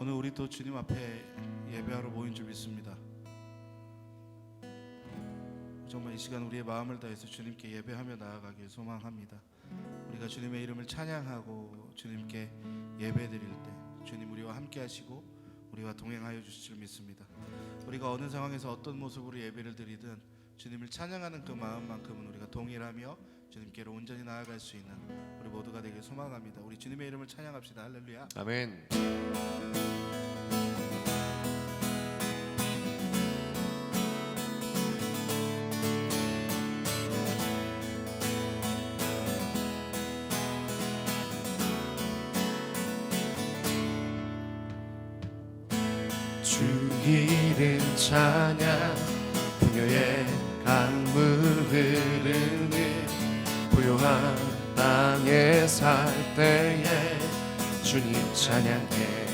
오늘 우리 또 주님 앞에 예배하러 모인 줄 믿습니다. 정말 이 시간 우리의 마음을 다해서 주님께 예배하며 나아가길 소망합니다. 우리가 주님의 이름을 찬양하고 주님께 예배드릴 때 주님 우리와 함께 하시고 우리와 동행하여 주실 줄 믿습니다. 우리가 어느 상황에서 어떤 모습으로 예배를 드리든 주님을 찬양하는 그 마음만큼은 우리가 동일하며 주님께로 온전히 나아갈 수 있는 우리 모두가 되길 소망합니다. 우리 주님의 이름을 찬양합시다. 할렐루야. 아멘. 주 이름 찬양, 풍요의 강물 흐르는 부요한 땅에 살 때에 주님 찬양해.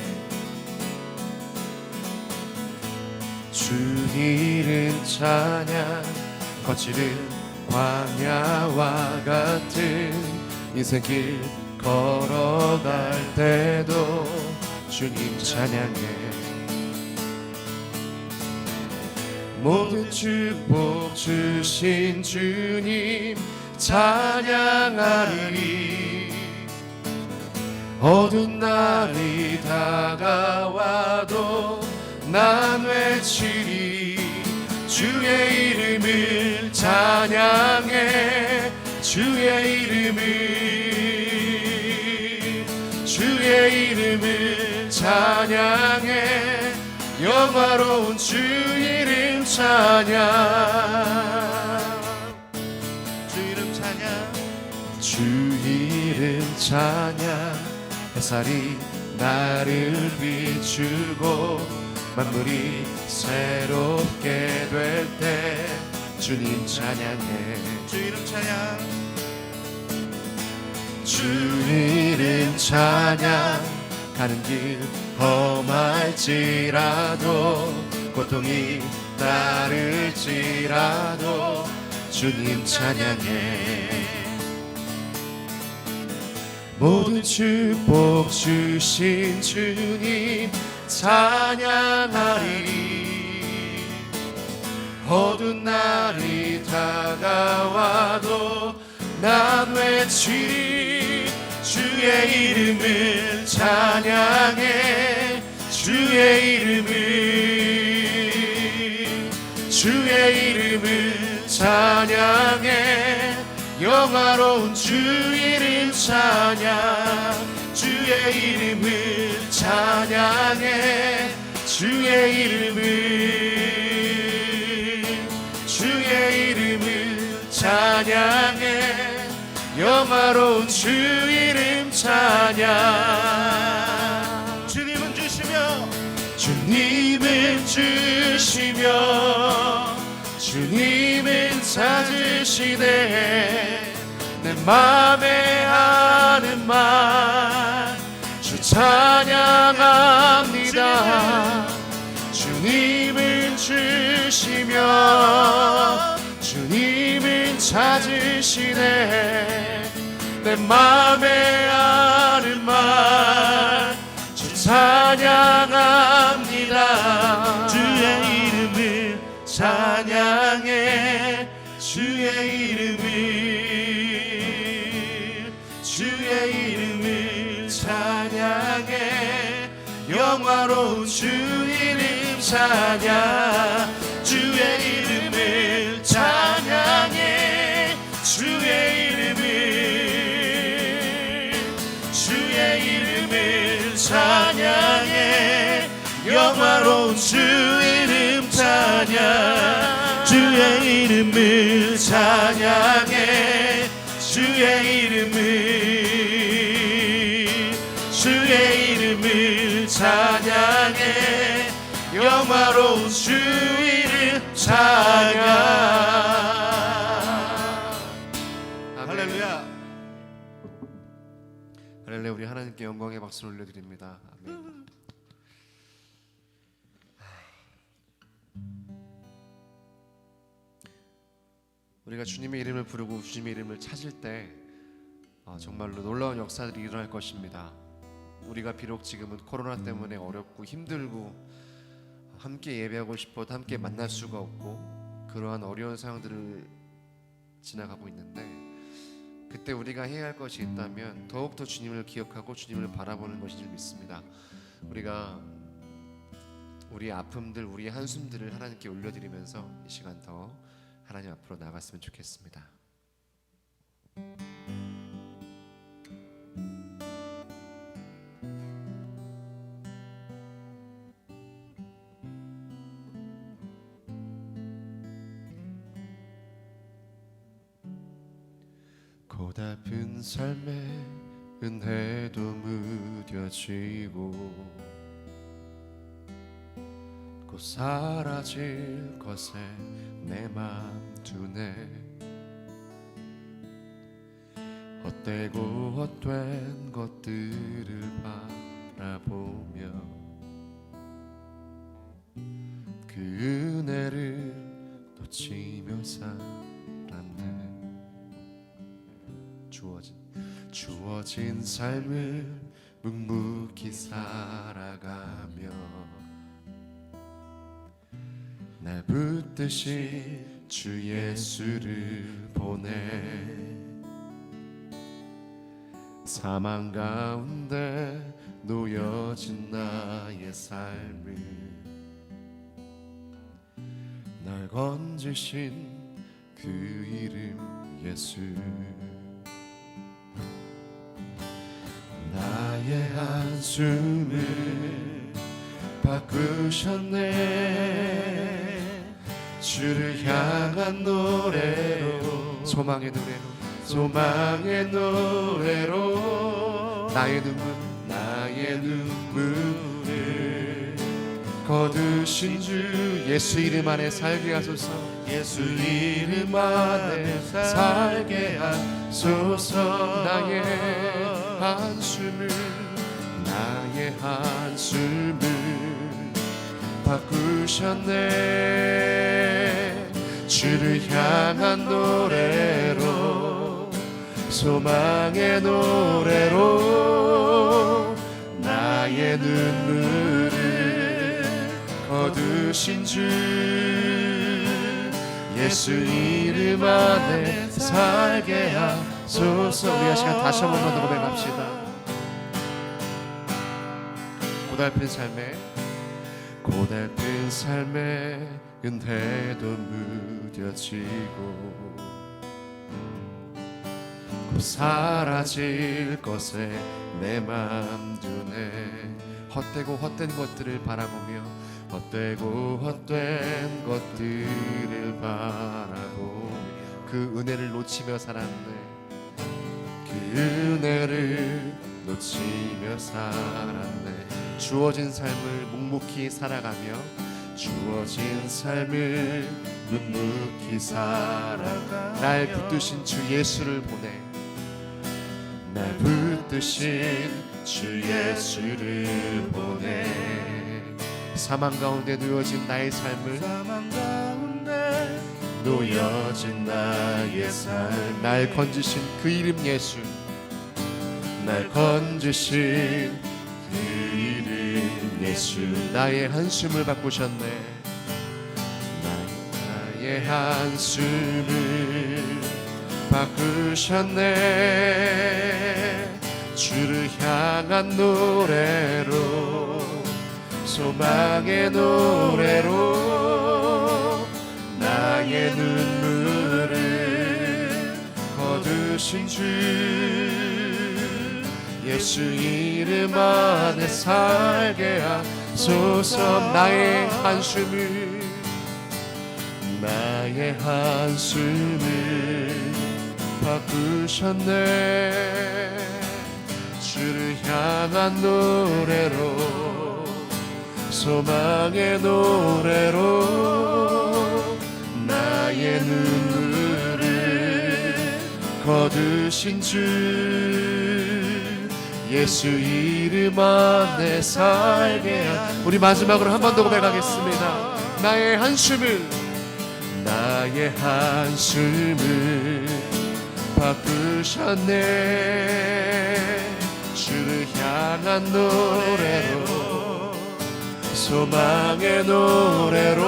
주 이름 찬양, 거칠은 광야와 같은 인생길 걸어갈 때도 주님 찬양해. 모든 축복 주신 주님 찬양하리니, 어두운 날이 다가와도 난 외치리. 주의 이름을 찬양해, 주의 이름을 찬양해, 영화로운 주 이름 찬양. 주 이름 찬양, 주 이름 찬양. 햇살이 나를 비추고 만물이 새롭게 될 때 주님 찬양해. 주 이름 찬양, 주 이름 찬양. 가는 길 험할지라도 고통이 따를지라도 주님 찬양해. 모든 축복 주신 주님 찬양하리니, 어두운 날이 다가와도 난 외치리. 주의 이름을 찬양해, 주의 이름을 찬양해, 영화로운 주 이름 찬양. 주의 이름을 찬양해, 주의 이름을 찬양해, 영화로운 주 이름 찬양. 주님은 주시며, 주님은 주시며, 주님은 찾으시네. 내 맘에 하는 말 주 찬양합니다. 주님은 주시며, 주님은 찾으시네. 내 맘에 하는 말 주 찬양합니다. 주의 이름을 찬양해, 주의 이름을 찬양해, 영화로운 주 이름 찬양. 주의 이름을 찬양해, 주의 이름을 찬양해, 영화로운 주 이름 찬양. 주의 이름을 찬양해, 주의 이름을 찬양해, 영화로운 주 이름 찬양. 할렐루야. 할렐루야. 우리 하나님께 영광의 박수를 올려드립니다. 아멘. 우리가 주님의 이름을 부르고 주님의 이름을 찾을 때 정말로 놀라운 역사들이 일어날 것입니다. 우리가 비록 지금은 코로나 때문에 어렵고 힘들고 함께 예배하고 싶어도 함께 만날 수가 없고 그러한 어려운 상황들을 지나가고 있는데, 그때 우리가 해야 할 것이 있다면 더욱더 주님을 기억하고 주님을 바라보는 것인 줄 믿습니다. 우리가 우리의 아픔들, 우리의 한숨들을 하나님께 올려드리면서 이 시간 더 하나님 앞으로 나갔으면 좋겠습니다. 고달픈 삶에 은혜도 무뎌지고 곧 사라질 것에 내 맘 두네. 헛되고 헛된 것들을 바라보며 그 은혜를 놓치며 살았네. 주어진 삶을 묵묵히 살아가며 날 붙드신 주 예수를 보내. 사망 가운데 놓여진 나의 삶을 날 건지신 그 이름 예수. 나의 한숨을 바꾸셨네. 주를 향한 노래로, 소망의 노래로 나의 눈물을 거두신 주 예수 이름 안에 살게 하소서. 예수 이름 안에 살게 하소서. 나의 한숨을 바꾸셨네. 주를 향한 노래로, 소망의 노래로 나의 눈물을 거두신 주 예수 이름 안에 살게 하소서. 우리 한 시간 다시 한 번만 더 고백합시다. 고달픈 삶에 은혜도 무뎌지고 곧 사라질 것에 내 맘 두네. 헛되고 헛된 것들을 바라보며 헛되고 헛된 것들을 바라보며 그 은혜를 놓치며 살았네. 그 은혜를 놓치며 살았네. 주어진 삶을 묵묵히 살아가며 주어진 삶을 묵묵히 살아가 날 붙드신 주 예수를 보내. 날 붙드신 주 예수를 보내. 사망 가운데 놓여진 나의 삶을, 놓여진 나의 삶, 날 건지신 그 이름 예수, 날 건지신 그 이름 예수. 나의 한숨을 바꾸셨네. 나의 한숨을 바꾸셨네. 주를 향한 노래로, 소망의 노래로 나의 눈물을 거두신 주 예수 이름 안에 살게 하소서. 나의 한숨을 바꾸셨네. 주를 향한 노래로, 소망의 노래로 나의 눈물을 거두신 주 예수 이름 안에 살게. 우리 마지막으로 한 번 더 고백하겠습니다. 나의 한숨을 바꾸셨네. 주를 향한 노래로 소망의 노래로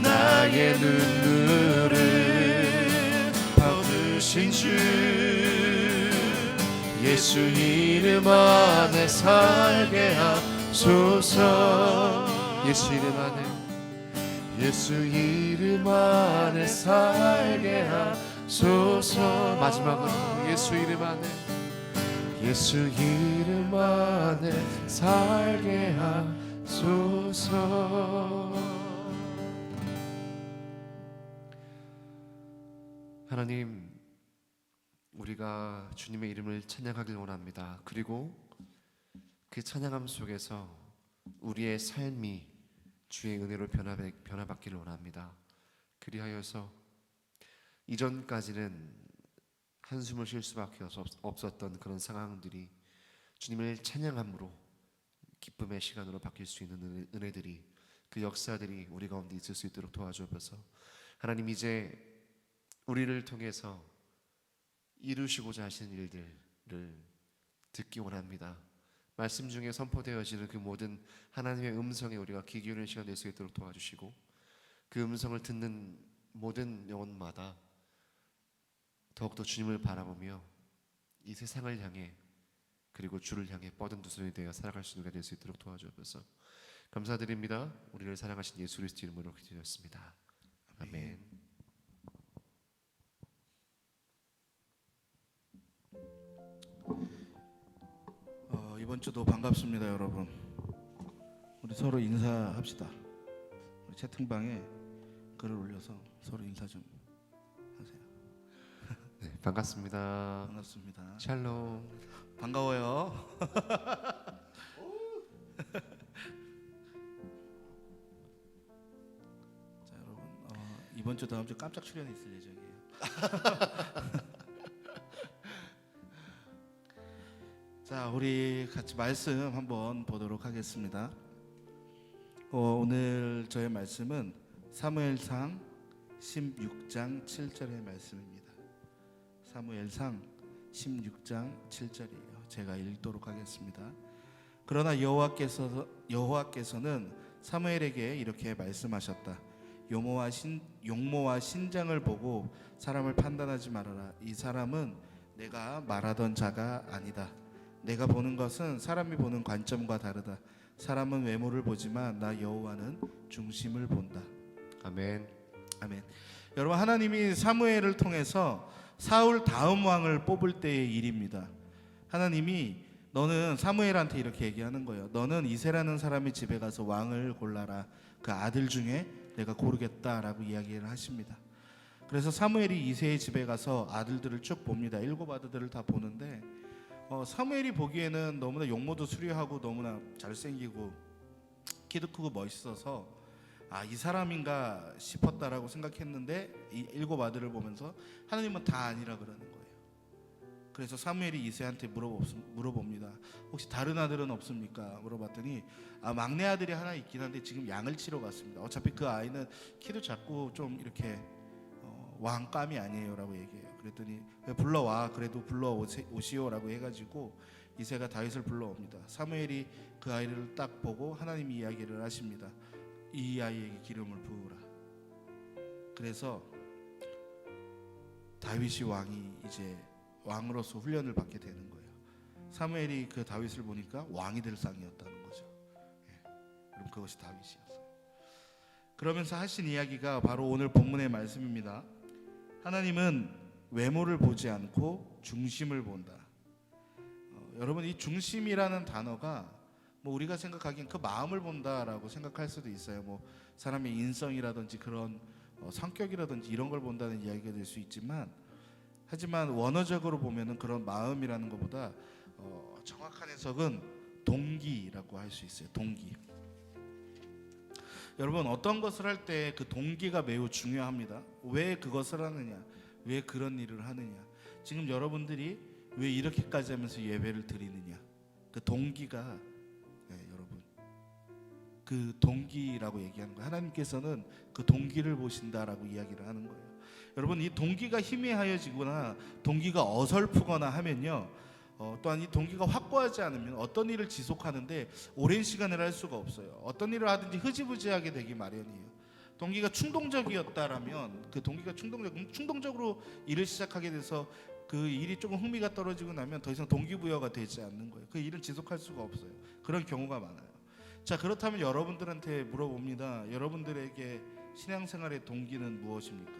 나의 눈물을 받으신 주 예수 이름 안에 살게 하소서 예수 이름 안에 예수 이름 안에 살게 하소서 마지막으로 예수 이름 안에 예수 이름 안에 살게 하소서. 하나님, 우리가 주님의 이름을 찬양하길 원합니다. 그리고 그 찬양함 속에서 우리의 삶이 주의 은혜로 변화받기를 원합니다. 그리하여서 이전까지는 한숨을 쉴 수밖에 없었던 그런 상황들이 주님을 찬양함으로 기쁨의 시간으로 바뀔 수 있는 은혜들이 그 역사들이 우리 가운데 있을 수 있도록 도와주옵소서. 하나님, 이제 우리를 통해서 이루시고자 하시는 일들을 듣기 원합니다. 말씀 중에 선포되어지는 그 모든 하나님의 음성에 우리가 귀 기울이는 시간 될 수 있도록 도와주시고 그 음성을 듣는 모든 영혼마다 더욱더 주님을 바라보며 이 세상을 향해 그리고 주를 향해 뻗은 두 손이 되어 살아갈 수 있는 될 수 있도록 도와주옵소서. 감사드립니다. 우리를 사랑하신 예수 그리스도 이름으로 기도했습니다. 아멘. 이번 주도 반갑습니다, 여러분. 우리 서로 인사합시다. 우리 채팅방에 글을 올려서 서로 인사 좀 하세요. 네, 반갑습니다. 반갑습니다. 샬롬. 반가워요. 자, 여러분, 이번 주 다음 주 깜짝 출연이 있을 예정이에요. 자, 우리 같이 말씀 한번 보도록 하겠습니다. 오늘 저의 말씀은 사무엘상 16장 7절의 말씀입니다. 사무엘상 16장 7절이에요. 제가 읽도록 하겠습니다. 그러나 여호와께서는 사무엘에게 이렇게 말씀하셨다. 용모와 신장을 보고 사람을 판단하지 말아라. 이 사람은 내가 말하던 자가 아니다. 내가 보는 것은 사람이 보는 관점과 다르다. 사람은 외모를 보지만 나 여호와는 중심을 본다. 아멘. 아멘. 여러분, 하나님이 사무엘을 통해서 사울 다음 왕을 뽑을 때의 일입니다. 하나님이 너는 사무엘한테 이렇게 얘기하는 거예요. 너는 이새라는 사람의 집에 가서 왕을 골라라. 그 아들 중에 내가 고르겠다라고 이야기를 하십니다. 그래서 사무엘이 이새의 집에 가서 아들들을 쭉 봅니다. 7 아들들을 다 보는데 사무엘이 보기에는 너무나 용모도 수려하고 너무나 잘생기고 키도 크고 멋있어서 이 사람인가 싶었다라고 생각했는데 이 7 아들을 보면서 하나님은 다 아니라 그러는 거예요. 그래서 사무엘이 이새한테 물어봅니다. 혹시 다른 아들은 없습니까? 물어봤더니 막내 아들이 하나 있긴 한데 지금 양을 치러 갔습니다. 어차피 그 아이는 키도 작고 좀 이렇게 왕감이 아니에요라고 얘기해요. 그랬더니 불러와. 그래도 불러오시오라고 해가지고 이새가 다윗을 불러옵니다. 사무엘이 그 아이를 딱 보고 하나님이 이야기를 하십니다. 이 아이에게 기름을 부으라. 그래서 다윗이 왕이 이제 왕으로서 훈련을 받게 되는 거예요. 사무엘이 그 다윗을 보니까 왕이 될 상이었다는 거죠. 그럼 그것이 다윗이었어요. 그러면서 하신 이야기가 바로 오늘 본문의 말씀입니다. 하나님은 외모를 보지 않고 중심을 본다. 여러분, 이 중심이라는 단어가 우리가 생각하기엔 그 마음을 본다라고 생각할 수도 있어요. 사람의 인성이라든지 그런 성격이라든지 이런 걸 본다는 이야기가 될 수 있지만, 하지만 원어적으로 보면은 그런 마음이라는 것보다 정확한 해석은 동기라고 할 수 있어요. 동기. 여러분, 어떤 것을 할 때 그 동기가 매우 중요합니다. 왜 그것을 하느냐, 왜 그런 일을 하느냐, 지금 여러분들이 왜 이렇게까지 하면서 예배를 드리느냐, 그 동기가 여러분, 그 동기라고 얘기하는 거예요. 하나님께서는 그 동기를 보신다라고 이야기를 하는 거예요. 여러분, 이 동기가 희미하여지거나 동기가 어설프거나 하면요, 또한 이 동기가 확고하지 않으면 어떤 일을 지속하는데 오랜 시간을 할 수가 없어요. 어떤 일을 하든지 흐지부지하게 되기 마련이에요. 동기가 충동적이었다라면 그 동기가 충동적으로 일을 시작하게 돼서 그 일이 조금 흥미가 떨어지고 나면 더 이상 동기부여가 되지 않는 거예요. 그 일은 지속할 수가 없어요. 그런 경우가 많아요. 자, 그렇다면 여러분들한테 물어봅니다. 여러분들에게 신앙생활의 동기는 무엇입니까?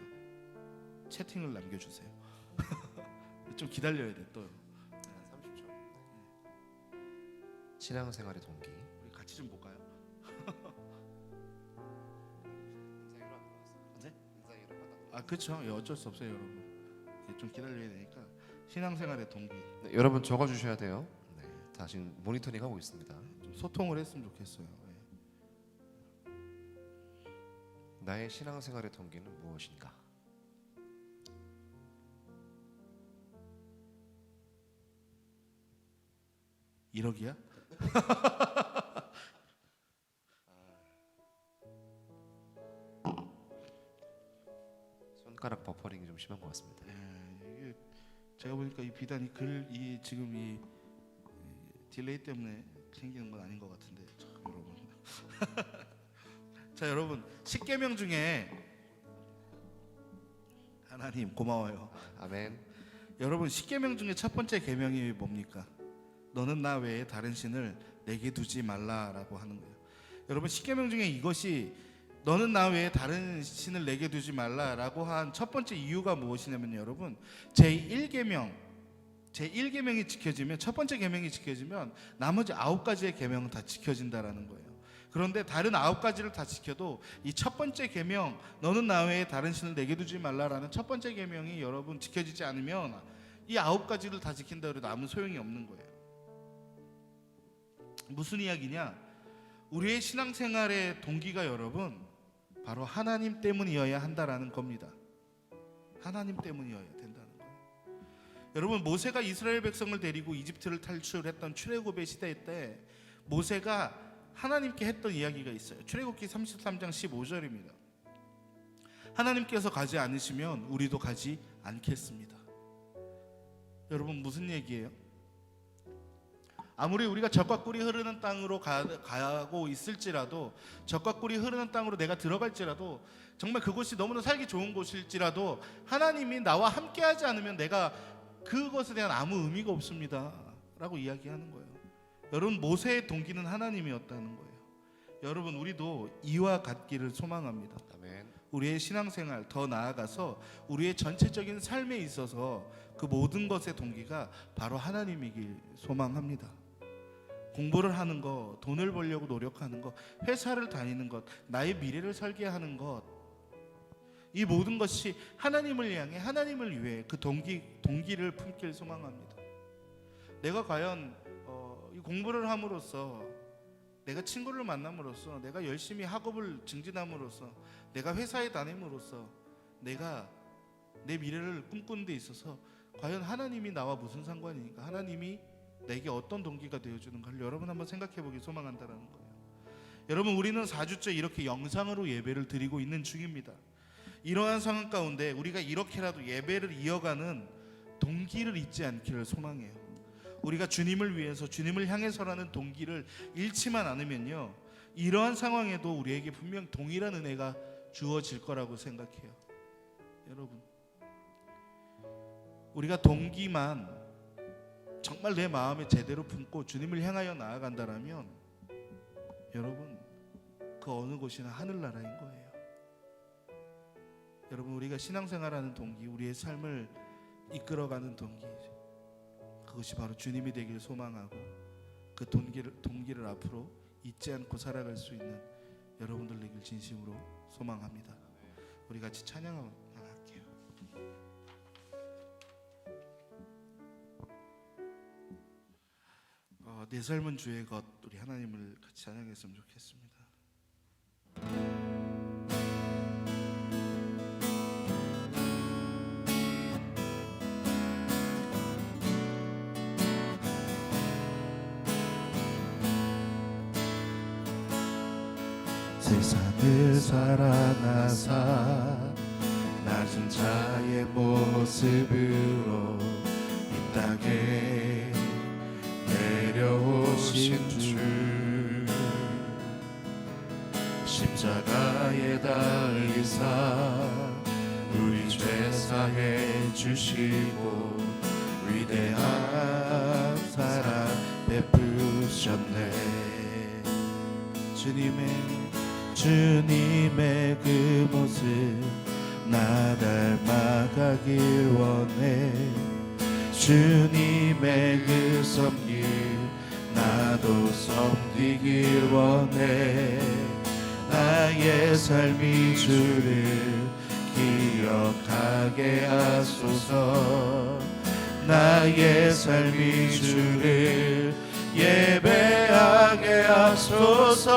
채팅을 남겨주세요. 좀 기다려야 돼 또. 30초. 신앙생활의 동기. 우리 같이 좀 볼까요? 네? 아, 그렇죠. 예, 어쩔 수 없어요, 여러분. 좀 기다려야 되니까. 신앙생활의 동기. 네, 여러분 적어주셔야 돼요. 네, 다 지금 모니터링 하고 있습니다. 좀 소통을 했으면 좋겠어요. 예. 나의 신앙생활의 동기는 무엇인가? 일억이야? 손가락 버퍼링이 좀 심한 것 같습니다. 이게 제가 보니까 이 비단이 이 지금 이 딜레이 때문에 생기는 건 아닌 것 같은데, 참, 여러분. 자, 여러분, 10계명 중에 하나님 고마워요. 아멘. 여러분, 10계명 중에 첫 번째 계명이 뭡니까? 너는 나 외에 다른 신을 내게 두지 말라라고 하는 거예요. 여러분, 10계명 중에 이것이 너는 나 외에 다른 신을 내게 두지 말라라고 한 첫 번째 이유가 무엇이냐면, 여러분, 제1계명이 지켜지면, 첫 번째 계명이 지켜지면 나머지 9가지의 계명은 다 지켜진다라는 거예요. 그런데 다른 9가지를 다 지켜도 이 첫 번째 계명, 너는 나 외에 다른 신을 내게 두지 말라라는 첫 번째 계명이 여러분 지켜지지 않으면 이 9가지를 다 지킨다 해도 아무 소용이 없는 거예요. 무슨 이야기냐? 우리의 신앙생활의 동기가 여러분 바로 하나님 때문이어야 한다라는 겁니다. 하나님 때문이어야 된다는 거예요. 여러분, 모세가 이스라엘 백성을 데리고 이집트를 탈출했던 출애굽의 시대 때 모세가 하나님께 했던 이야기가 있어요. 출애굽기 33장 15절입니다. 하나님께서 가지 않으시면 우리도 가지 않겠습니다. 여러분, 무슨 얘기예요? 아무리 우리가 젖과 꿀이 흐르는 땅으로 가고 있을지라도, 젖과 꿀이 흐르는 땅으로 내가 들어갈지라도, 정말 그곳이 너무나 살기 좋은 곳일지라도 하나님이 나와 함께하지 않으면 내가 그것에 대한 아무 의미가 없습니다 라고 이야기하는 거예요. 여러분, 모세의 동기는 하나님이었다는 거예요. 여러분, 우리도 이와 같기를 소망합니다. 아멘. 우리의 신앙생활, 더 나아가서 우리의 전체적인 삶에 있어서 그 모든 것의 동기가 바로 하나님이길 소망합니다. 공부를 하는 것, 돈을 벌려고 노력하는 것, 회사를 다니는 것, 나의 미래를 설계하는 것, 이 모든 것이 하나님을 향해, 하나님을 위해 그 동기를 품길 소망합니다. 내가 과연 이 공부를 함으로써, 내가 친구를 만남으로써, 내가 열심히 학업을 증진함으로써, 내가 회사에 다님으로써 내가 내 미래를 꿈꾸는 데 있어서 과연 하나님이 나와 무슨 상관이니까, 하나님이 내게 어떤 동기가 되어주는가를 여러분 한번 생각해보기 소망한다는 거예요. 여러분, 우리는 4주째 이렇게 영상으로 예배를 드리고 있는 중입니다. 이러한 상황 가운데 우리가 이렇게라도 예배를 이어가는 동기를 잊지 않기를 소망해요. 우리가 주님을 위해서, 주님을 향해서라는 동기를 잃지만 않으면요, 이러한 상황에도 우리에게 분명 동일한 은혜가 주어질 거라고 생각해요. 여러분, 우리가 동기만 정말 내 마음에 제대로 품고 주님을 향하여 나아간다라면 여러분, 그 어느 곳이나 하늘나라인 거예요. 여러분, 우리가 신앙생활하는 동기, 우리의 삶을 이끌어가는 동기, 그것이 바로 주님이 되길 소망하고, 그 동기를 앞으로 잊지 않고 살아갈 수 있는 여러분들 되길 진심으로 소망합니다. 우리 같이 찬양할게요. 내 삶은 주의 것, 우리 하나님을 같이 찬양했으면 좋겠습니다. 세상을 살아나사 낮은 자의 모습으로 이 땅에 되신 주 십자가에 달리사 우리 죄 사해 주시고 위대한 사랑 베푸셨네. 주님의 그 모습 나 닮아가길 원해. 주님의 그 섬길 나도 섬기길 원해. 나의 삶이 주를 기억하게 하소서. 나의 삶이 주를 예배하게 하소서.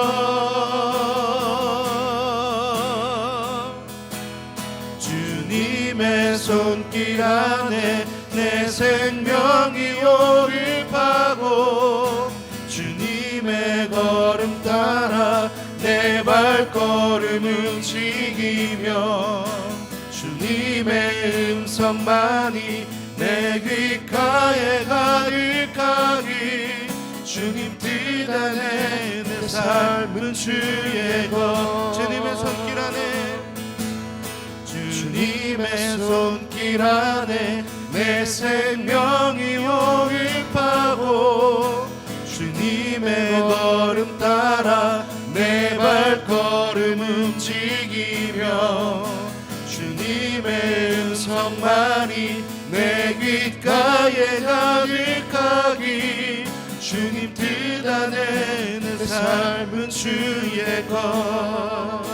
주님의 손길 안에 내 생명이 오를 파고 주님의 걸음 따라 내 발걸음 움직이며 주님의 음성만이 내 귓가에 가득하리. 주님 뜻 안에 내 삶은 주의 것. 주님의 손길 안에 주님의 손길 안에 내 생명이 오를 파고 주님의 걸음 따라 내 발걸음 움직이며 주님의 음성만이 내 귓가에 가득하기. 주님 뜻 안에 내 삶은 주의 것.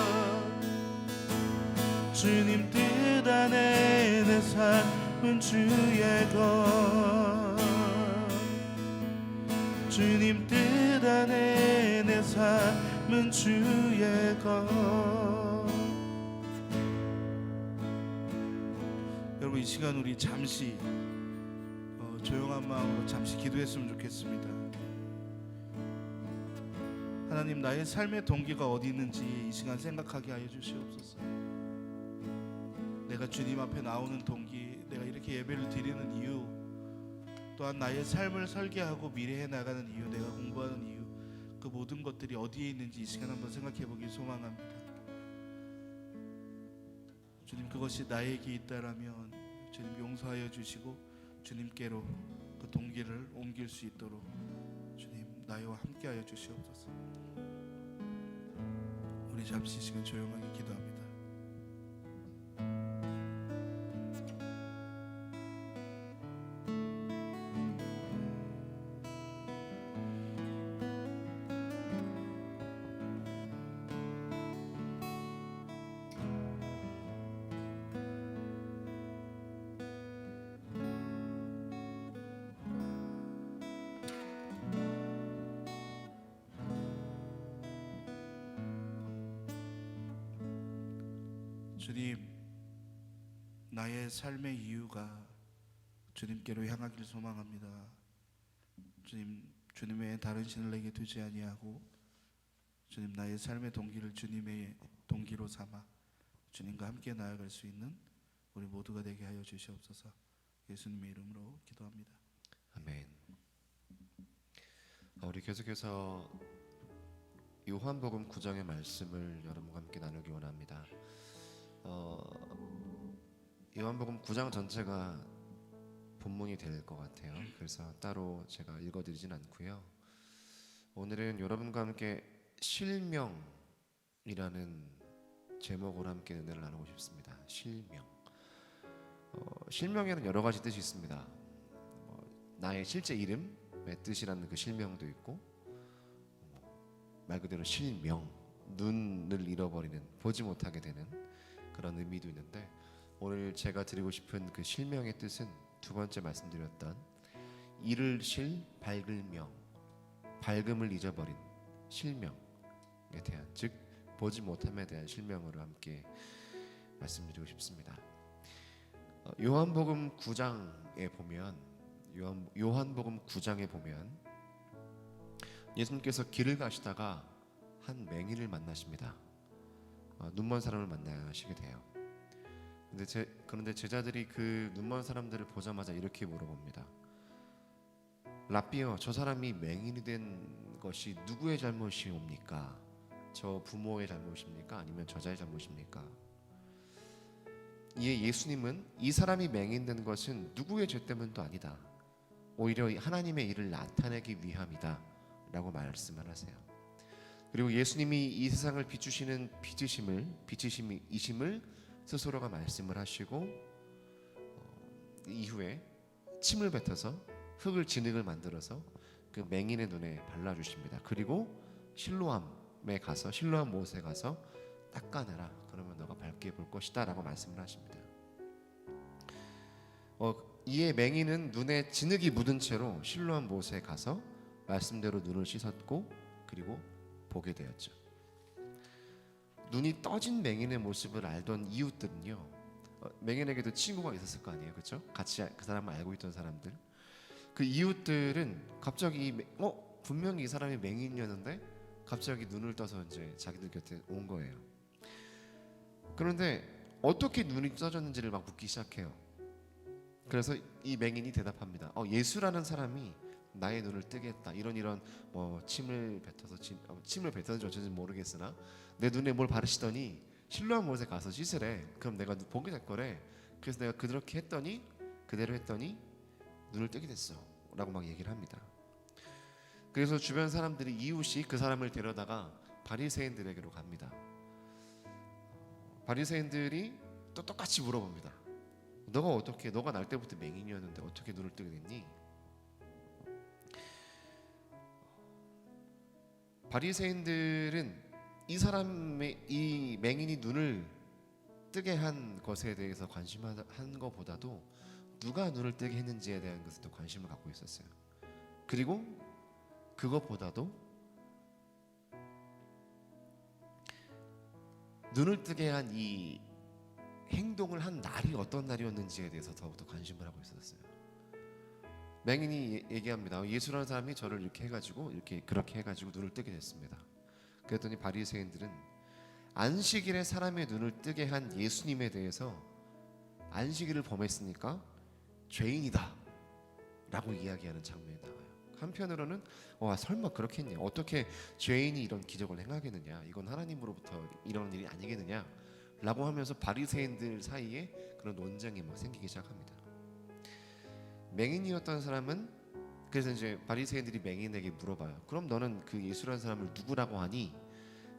주님 뜻 안에 내 삶은 주의 것. 주님 뜻 안에 내 삶은 주의 것. 여러분, 이 시간 우리 잠시 조용한 마음으로 잠시 기도했으면 좋겠습니다. 하나님, 나의 삶의 동기가 어디 있는지 이 시간 생각하게 하여 주시옵소서. 내가 주님 앞에 나오는 동기, 내가 이렇게 예배를 드리는 이유, 또한 나의 삶을 설계하고 미래에 나가는 이유, 내가 공부하는 이유, 그 모든 것들이 어디에 있는지 이 시간 한번 생각해 보길 소망합니다. 주님, 그것이 나에게 있다라면 주님 용서하여 주시고 주님께로 그 동기를 옮길 수 있도록 주님 나와 함께하여 주시옵소서. 우리 잠시 시간 조용하게 기도합니다. 주님, 나의 삶의 이유가 주님께로 향하길 소망합니다. 주님, 주님 외에 다른 신을 내게 두지 아니하고 주님, 나의 삶의 동기를 주님의 동기로 삼아 주님과 함께 나아갈 수 있는 우리 모두가 되게 하여 주시옵소서. 예수님의 이름으로 기도합니다. 아멘. 우리 계속해서 요한복음 9장의 말씀을 여러분과 함께 나누기 원합니다. 요한복음 9장 전체가 본문이 될 것 같아요. 그래서 따로 제가 읽어드리진 않고요. 오늘은 여러분과 함께 실명이라는 제목으로 함께 은혜를 나누고 싶습니다. 실명. 실명에는 여러 가지 뜻이 있습니다. 나의 실제 이름의 뜻이라는 그 실명도 있고, 말 그대로 실명, 눈을 잃어버리는, 보지 못하게 되는 그런 의미도 있는데, 오늘 제가 드리고 싶은 그 실명의 뜻은 두 번째 말씀드렸던 이를 실 밝을 명, 밝음을 잊어버린 실명에 대한, 즉 보지 못함에 대한 실명으로 함께 말씀드리고 싶습니다. 요한복음 9장에 보면 요한복음 9장에 보면 예수님께서 길을 가시다가 한 맹인을 만나십니다. 눈먼 사람을 만나시게 돼요. 그런데 제자들이 그 눈먼 사람들을 보자마자 이렇게 물어봅니다. 라삐어, 저 사람이 맹인이 된 것이 누구의 잘못이옵니까? 저 부모의 잘못입니까? 아니면 저자의 잘못입니까? 이에 예수님은 이 사람이 맹인된 것은 누구의 죄 때문도 아니다. 오히려 하나님의 일을 나타내기 위함이다 라고 말씀을 하세요. 그리고 예수님이 이 세상을 비추시는 빛이심을 스스로가 말씀을 하시고 이후에 침을 뱉어서 흙을 진흙을 만들어서 그 맹인의 눈에 발라주십니다. 그리고 실로암 못에 가서 닦아내라. 그러면 너가 밝게 볼 것이다 라고 말씀을 하십니다. 이에 맹인은 눈에 진흙이 묻은 채로 실로암 못에 가서 말씀대로 눈을 씻었고 그리고 보게 되었죠. 눈이 떠진 맹인의 모습을 알던 이웃들은요, 맹인에게도 친구가 있었을 거 아니에요, 그렇죠? 같이 그 사람을 알고 있던 사람들. 그 이웃들은 갑자기 분명히 이 사람이 맹인이었는데 갑자기 눈을 떠서 이제 자기들 곁에 온 거예요. 그런데 어떻게 눈이 떠졌는지를 막 묻기 시작해요. 그래서 이 맹인이 대답합니다. 예수라는 사람이 나의 눈을 뜨게 했다. 이런 침을 뱉었는지 어쩐지 모르겠으나 내 눈에 뭘 바르시더니 실로암 못에 가서 씻으래. 그럼 내가 보게 될 거래. 그래서 내가 그대로 했더니 눈을 뜨게 됐어 라고 막 얘기를 합니다. 그래서 주변 사람들이 이웃이 그 사람을 데려다가 바리새인들에게로 갑니다. 바리새인들이 또 똑같이 물어봅니다. 너가 날 때부터 맹인이었는데 어떻게 눈을 뜨게 됐니? 바리새인들은 이 맹인이 눈을 뜨게 한 것에 대해서 관심한 것보다도 누가 눈을 뜨게 했는지에 대한 것에 더 관심을 갖고 있었어요. 그리고 그것보다도 눈을 뜨게 한 이 행동을 한 날이 어떤 날이었는지에 대해서 더욱더 관심을 하고 있었어요. 맹인이 얘기합니다. 예수라는 사람이 저를 그렇게 해가지고 눈을 뜨게 됐습니다. 그랬더니 바리새인들은 안식일에 사람의 눈을 뜨게 한 예수님에 대해서 안식일을 범했으니까 죄인이다 라고 이야기하는 장면이 나와요. 한편으로는 설마 그렇겠냐, 어떻게 죄인이 이런 기적을 행하겠느냐, 이건 하나님으로부터 이런 일이 아니겠느냐 라고 하면서 바리새인들 사이에 그런 논쟁이 막 생기기 시작합니다. 맹인이었던 사람은 그래서 이제 바리새인들이 맹인에게 물어봐요. 그럼 너는 그 예수라는 사람을 누구라고 하니?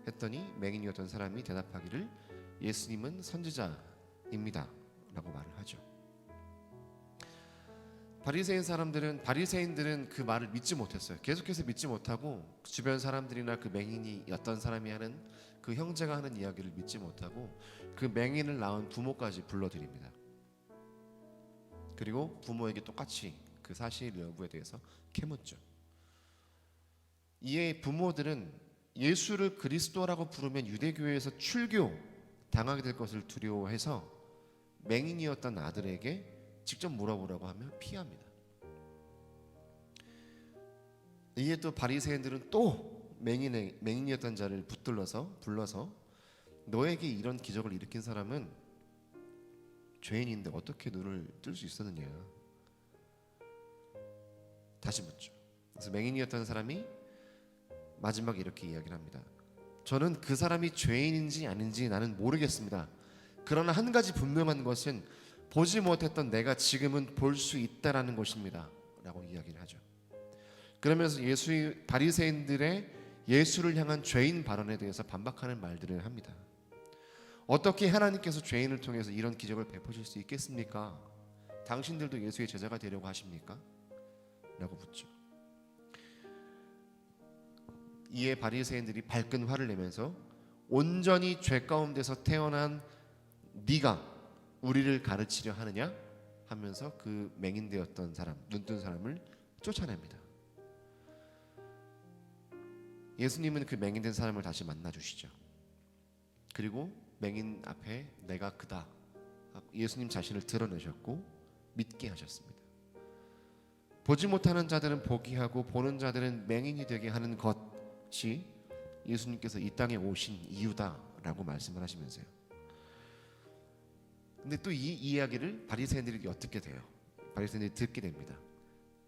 했더니 맹인이었던 사람이 대답하기를 예수님은 선지자입니다 라고 말을 하죠. 바리새인들은 그 말을 믿지 못했어요. 계속해서 믿지 못하고 주변 사람들이나 그 맹인이었던 사람이 하는 그 형제가 하는 이야기를 믿지 못하고 그 맹인을 낳은 부모까지 불러들입니다. 그리고 부모에게 똑같이 그 사실 여부에 대해서 캐묻죠. 이에 부모들은 예수를 그리스도라고 부르면 유대교회에서 출교 당하게 될 것을 두려워해서 맹인이었던 아들에게 직접 물어보라고 하며 피합니다. 이에 또 바리새인들은 또 맹인이었던 자를 불러서 너에게 이런 기적을 일으킨 사람은 죄인인데 어떻게 눈을 뜰 수 있었느냐 다시 묻죠. 그래서 맹인이었던 사람이 마지막에 이렇게 이야기를 합니다. 저는 그 사람이 죄인인지 아닌지 나는 모르겠습니다. 그러나 한 가지 분명한 것은 보지 못했던 내가 지금은 볼 수 있다라는 것입니다 라고 이야기를 하죠. 그러면서 바리새인들의 예수를 향한 죄인 발언에 대해서 반박하는 말들을 합니다. 어떻게 하나님께서 죄인을 통해서 이런 기적을 베푸실 수 있겠습니까? 당신들도 예수의 제자가 되려고 하십니까? 라고 묻죠. 이에 바리새인들이 발끈 화를 내면서 온전히 죄 가운데서 태어난 네가 우리를 가르치려 하느냐 하면서 그 맹인되었던 사람, 눈뜬 사람을 쫓아냅니다. 예수님은 그 맹인된 사람을 다시 만나 주시죠. 그리고 맹인 앞에 내가 그다, 예수님 자신을 드러내셨고 믿게 하셨습니다. 보지 못하는 자들은 보게 하고 보는 자들은 맹인이 되게 하는 것이 예수님께서 이 땅에 오신 이유다라고 말씀을 하시면서요. 근데 또 이 이야기를 바리새인들이 어떻게 돼요? 바리새인들이 듣게 됩니다.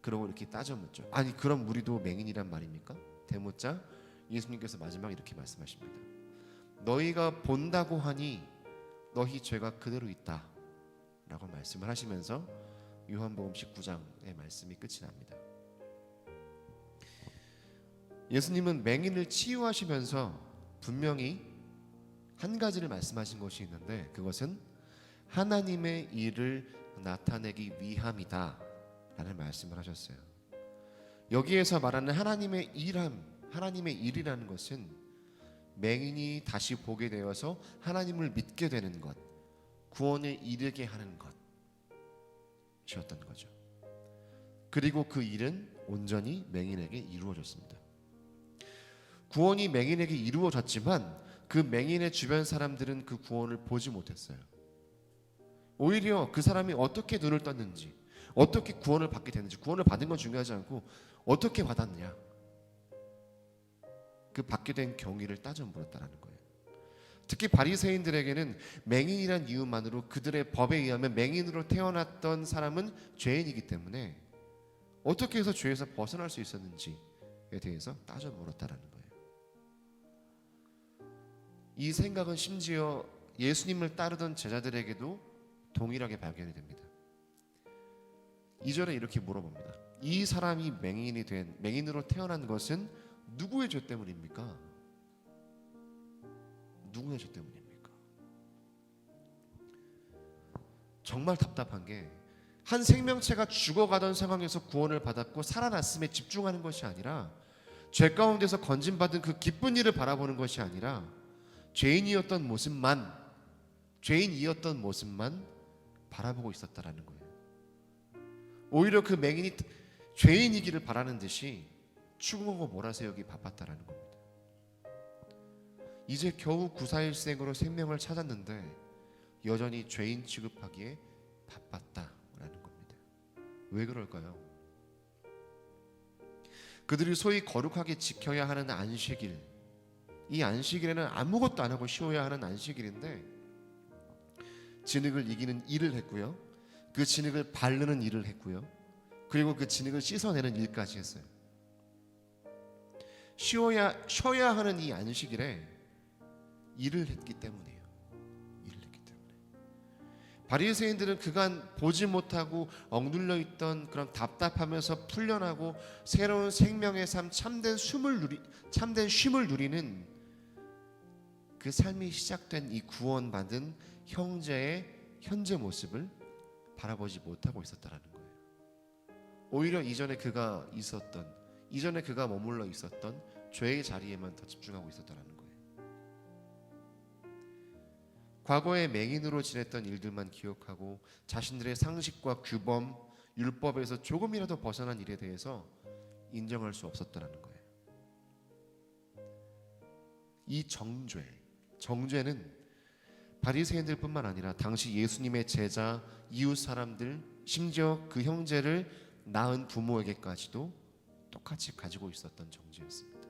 그러고 이렇게 따져 묻죠. 아니 그럼 우리도 맹인이란 말입니까? 대묻자 예수님께서 마지막 이렇게 말씀하십니다. 너희가 본다고 하니 너희 죄가 그대로 있다 라고 말씀을 하시면서 요한복음 19장의 말씀이 끝이 납니다. 예수님은 맹인을 치유하시면서 분명히 한 가지를 말씀하신 것이 있는데, 그것은 하나님의 일을 나타내기 위함이다 라는 말씀을 하셨어요. 여기에서 말하는 하나님의 일이라는 것은 맹인이 다시 보게 되어서 하나님을 믿게 되는 것, 구원에 이르게 하는 것이었던 거죠. 그리고 그 일은 온전히 맹인에게 이루어졌습니다. 구원이 맹인에게 이루어졌지만 그 맹인의 주변 사람들은 그 구원을 보지 못했어요. 오히려 그 사람이 어떻게 눈을 떴는지, 어떻게 구원을 받게 됐는지, 구원을 받은 건 중요하지 않고 어떻게 받았느냐, 그 받게 된 경위를 따져 물었다라는 거예요. 특히 바리새인들에게는 맹인이란 이유만으로 그들의 법에 의하면 맹인으로 태어났던 사람은 죄인이기 때문에 어떻게 해서 죄에서 벗어날 수 있었는지에 대해서 따져 물었다라는 거예요. 이 생각은 심지어 예수님을 따르던 제자들에게도 동일하게 발견이 됩니다. 2절에 이렇게 물어봅니다. 이 사람이 맹인으로 태어난 것은 누구의 죄 때문입니까? 누구의 죄 때문입니까? 정말 답답한 게, 한 생명체가 죽어가던 상황에서 구원을 받았고 살아났음에 집중하는 것이 아니라, 죄 가운데서 건진받은 그 기쁜 일을 바라보는 것이 아니라 죄인이었던 모습만 바라보고 있었다라는 거예요. 오히려 그 맹인이 죄인이기를 바라는 듯이 추궁하고 몰아세우기 바빴다라는 겁니다. 이제 겨우 941생으로 생명을 찾았는데 여전히 죄인 취급하기에 바빴다라는 겁니다. 왜 그럴까요? 그들이 소위 거룩하게 지켜야 하는 안식일, 이 안식일에는 아무것도 안 하고 쉬어야 하는 안식일인데 진흙을 이기는 일을 했고요, 그 진흙을 바르는 일을 했고요, 그리고 그 진흙을 씻어내는 일까지 했어요. 쉬어야 하는 이 안식일에 일을 했기 때문이에요. 바리새인들은 그간 보지 못하고 억눌려 있던 그런 답답하면서 풀려나고 새로운 생명의 삶, 참된 쉼을 누리는 그 삶이 시작된 이 구원받은 형제의 현재 모습을 바라보지 못하고 있었다라는 거예요. 오히려 이전에 그가 머물러 있었던 죄의 자리에만 더 집중하고 있었다라는 거예요. 과거에 맹인으로 지냈던 일들만 기억하고 자신들의 상식과 규범, 율법에서 조금이라도 벗어난 일에 대해서 인정할 수 없었다라는 거예요. 이 정죄는 바리새인들뿐만 아니라 당시 예수님의 제자, 이웃 사람들, 심지어 그 형제를 낳은 부모에게까지도 똑같이 가지고 있었던 정죄였습니다.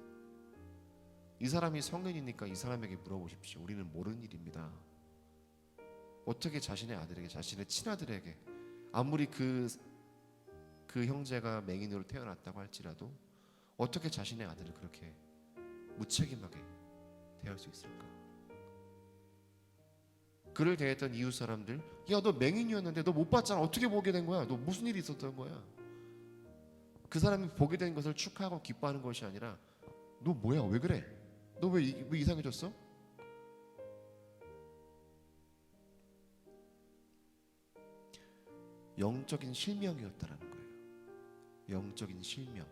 이 사람이 성인이니까 이 사람에게 물어보십시오. 우리는 모르는 일입니다. 어떻게 자신의 아들에게, 자신의 친아들에게, 아무리 그 형제가 맹인으로 태어났다고 할지라도 어떻게 자신의 아들을 그렇게 무책임하게 대할 수 있을까? 그를 대했던 이웃 사람들, 야, 너 맹인이었는데 너 못 봤잖아. 어떻게 보게 된 거야? 너 무슨 일이 있었던 거야? 그 사람이 보게 된 것을 축하하고 기뻐하는 것이 아니라, 너 뭐야? 왜 그래? 너 왜 이상해졌어? 영적인 실명이었다라는 거예요. 영적인 실명.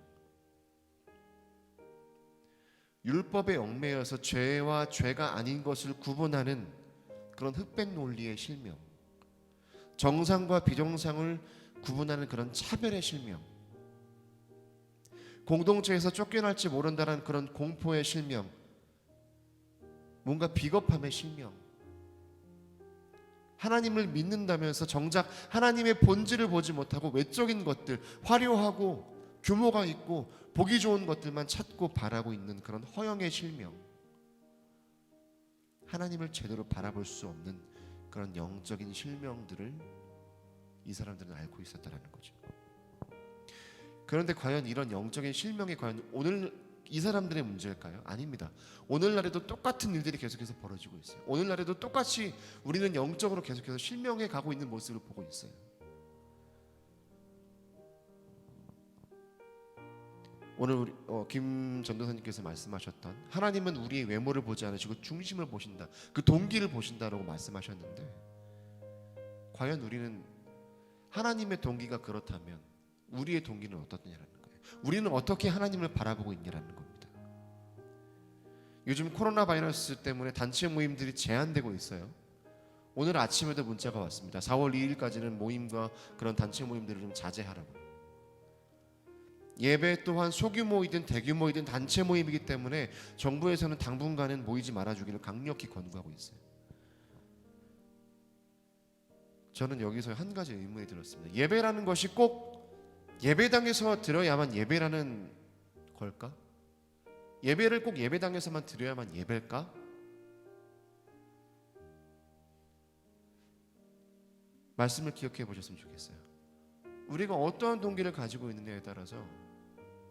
율법에 얽매여서 죄와 죄가 아닌 것을 구분하는 그런 흑백 논리의 실명, 정상과 비정상을 구분하는 그런 차별의 실명, 공동체에서 쫓겨날지 모른다는 그런 공포의 실명, 뭔가 비겁함의 실명, 하나님을 믿는다면서 정작 하나님의 본질을 보지 못하고 외적인 것들, 화려하고 규모가 있고 보기 좋은 것들만 찾고 바라고 있는 그런 허영의 실명, 하나님을 제대로 바라볼 수 없는 그런 영적인 실명들을 이 사람들은 앓고 있었다는 거죠. 그런데 과연 이런 영적인 실명이 과연 오늘 이 사람들의 문제일까요? 아닙니다. 오늘날에도 똑같은 일들이 계속해서 벌어지고 있어요. 오늘날에도 똑같이 우리는 영적으로 계속해서 실명해 가고 있는 모습을 보고 있어요. 오늘 우리 김 전도사님께서 말씀하셨던 하나님은 우리의 외모를 보지 않으시고 중심을 보신다, 그 동기를 보신다라고 말씀하셨는데, 과연 우리는 하나님의 동기가 그렇다면 우리의 동기는 어떻느냐라는 거예요. 우리는 어떻게 하나님을 바라보고 있냐라는 겁니다. 요즘 코로나 바이러스 때문에 단체 모임들이 제한되고 있어요. 오늘 아침에도 문자가 왔습니다. 4월 2일까지는 모임과 그런 단체 모임들을 좀 자제하라고. 예배 또한 소규모이든 대규모이든 단체 모임이기 때문에 정부에서는 당분간은 모이지 말아주기를 강력히 권고하고 있어요. 저는 여기서 한 가지 의문이 들었습니다. 예배라는 것이 꼭 예배당에서 드려야만 예배라는 걸까? 예배를 꼭 예배당에서만 드려야만 예배일까? 말씀을 기억해 보셨으면 좋겠어요. 우리가 어떠한 동기를 가지고 있느냐에 따라서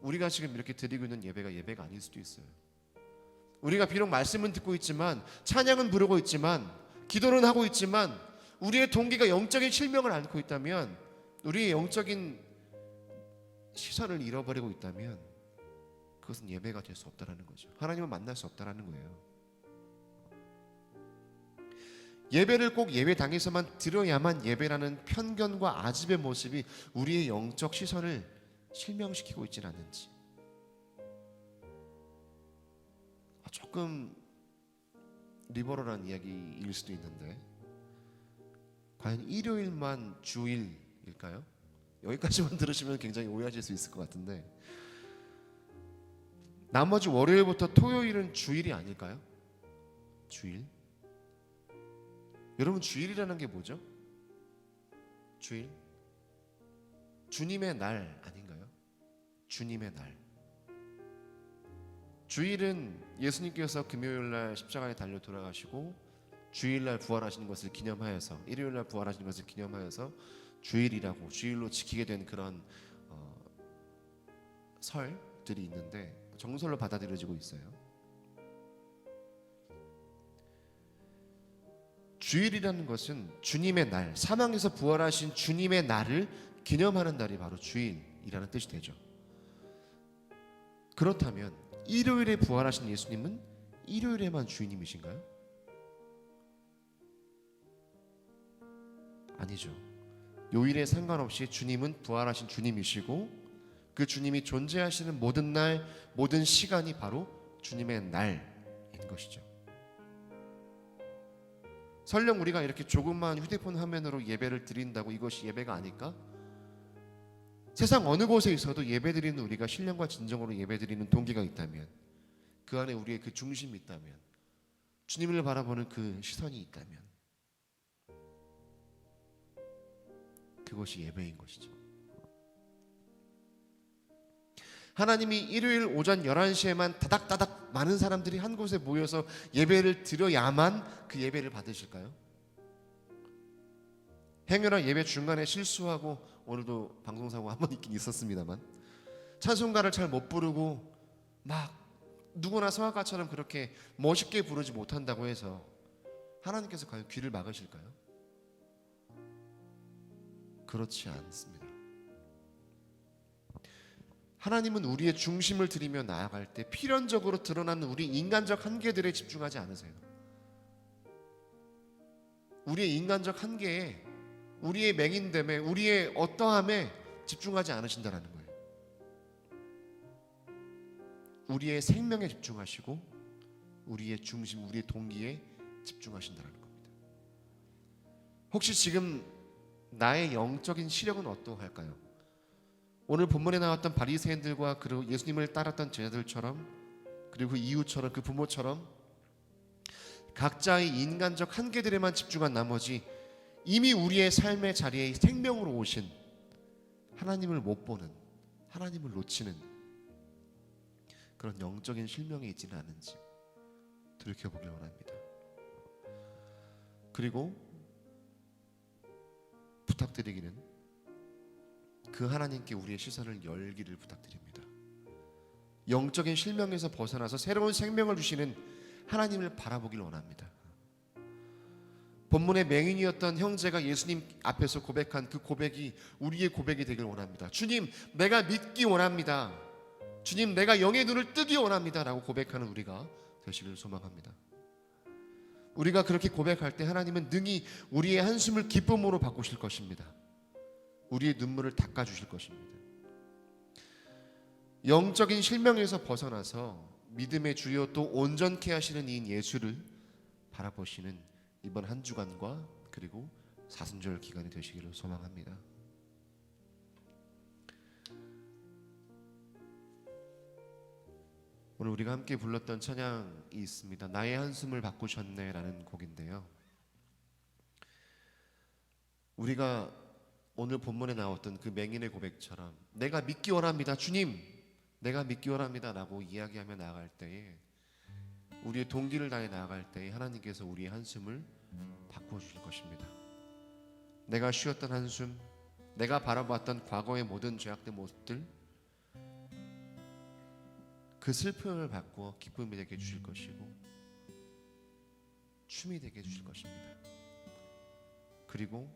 우리가 지금 이렇게 드리고 있는 예배가 아닐 수도 있어요. 우리가 비록 말씀은 듣고 있지만, 찬양은 부르고 있지만, 기도는 하고 있지만, 우리의 동기가 영적인 실명을 앓고 있다면, 우리의 영적인 시선을 잃어버리고 있다면 그것은 예배가 될 수 없다라는 거죠. 하나님을 만날 수 없다라는 거예요. 예배를 꼭 예배당에서만 드려야만 예배라는 편견과 아집의 모습이 우리의 영적 시선을 실명시키고 있지는 않는지, 조금 리버럴한 이야기일 수도 있는데, 과연 일요일만 주일일까요? 여기까지만 들으시면 굉장히 오해하실 수 있을 것 같은데, 나머지 월요일부터 토요일은 주일이 아닐까요? 주일? 여러분, 주일이라는 게 뭐죠? 주일? 주님의 날 아닌가요? 주님의 날. 주일은 예수님께서 금요일날 십자가에 달려 돌아가시고 주일날 부활하시는 것을 기념하여서, 일요일날 부활하시는 것을 기념하여서 주일이라고, 주일로 지키게 된 그런 설들이 있는데 정설로 받아들여지고 있어요. 주일이라는 것은 주님의 날, 사망에서 부활하신 주님의 날을 기념하는 날이 바로 주일이라는 뜻이 되죠. 그렇다면 일요일에 부활하신 예수님은 일요일에만 주님이신가요? 아니죠. 요일에 상관없이 주님은 부활하신 주님이시고, 그 주님이 존재하시는 모든 날, 모든 시간이 바로 주님의 날인 것이죠. 설령 우리가 이렇게 조그만 휴대폰 화면으로 예배를 드린다고 이것이 예배가 아닐까? 세상 어느 곳에 있어도 예배드리는 우리가 신령과 진정으로 예배드리는 동기가 있다면, 그 안에 우리의 그 중심이 있다면, 주님을 바라보는 그 시선이 있다면, 그것이 예배인 것이죠. 하나님이 일요일 오전 11시에만 다닥다닥 많은 사람들이 한 곳에 모여서 예배를 드려야만 그 예배를 받으실까요? 행여나 예배 중간에 실수하고, 오늘도 방송사고 한 번 있긴 있었습니다만, 찬송가를 잘 못 부르고 막 누구나 성악가처럼 그렇게 멋있게 부르지 못한다고 해서 하나님께서 과연 귀를 막으실까요? 그렇지 않습니다. 하나님은 우리의 중심을 들이며 나아갈 때 필연적으로 드러나는 우리 인간적 한계들에 집중하지 않으세요. 우리의 인간적 한계에, 우리의 맹인됨에, 우리의 어떠함에 집중하지 않으신다는 거예요. 우리의 생명에 집중하시고 우리의 중심, 우리의 동기에 집중하신다는 겁니다. 혹시 지금 나의 영적인 시력은 어떠할까요? 오늘 본문에 나왔던 바리새인들과 그리고 예수님을 따랐던 제자들처럼, 그리고 그 이웃처럼, 그 부모처럼 각자의 인간적 한계들에만 집중한 나머지 이미 우리의 삶의 자리에 생명으로 오신 하나님을 못 보는, 하나님을 놓치는 그런 영적인 실명이 있지는 않은지 돌이켜보길 원합니다. 그리고 부탁드리기는, 그 하나님께 우리의 시선을 열기를 부탁드립니다. 영적인 실명에서 벗어나서 새로운 생명을 주시는 하나님을 바라보길 원합니다. 본문의 맹인이었던 형제가 예수님 앞에서 고백한 그 고백이 우리의 고백이 되길 원합니다. 주님, 내가 믿기 원합니다. 주님, 내가 영의 눈을 뜨기 원합니다 라고 고백하는 우리가 되시길 소망합니다. 우리가 그렇게 고백할 때 하나님은 능히 우리의 한숨을 기쁨으로 바꾸실 것입니다. 우리의 눈물을 닦아주실 것입니다. 영적인 실명에서 벗어나서 믿음의 주요 또 온전케 하시는 이인 예수를 바라보시는 이번 한 주간과 그리고 사순절 기간이 되시기를 소망합니다. 오늘 우리가 함께 불렀던 찬양이 있습니다. 나의 한숨을 바꾸셨네 라는 곡인데요, 우리가 오늘 본문에 나왔던 그 맹인의 고백처럼 내가 믿기 원합니다, 주님 내가 믿기 원합니다 라고 이야기하며 나아갈 때에, 우리의 동기를 다해 나아갈 때에 하나님께서 우리의 한숨을 바꾸어 주실 것입니다. 내가 쉬었던 한숨, 내가 바라봤던 과거의 모든 죄악된 모습들, 그 슬픔을 바꾸어 기쁨이 되게 해주실 것이고 춤이 되게 해주실 것입니다. 그리고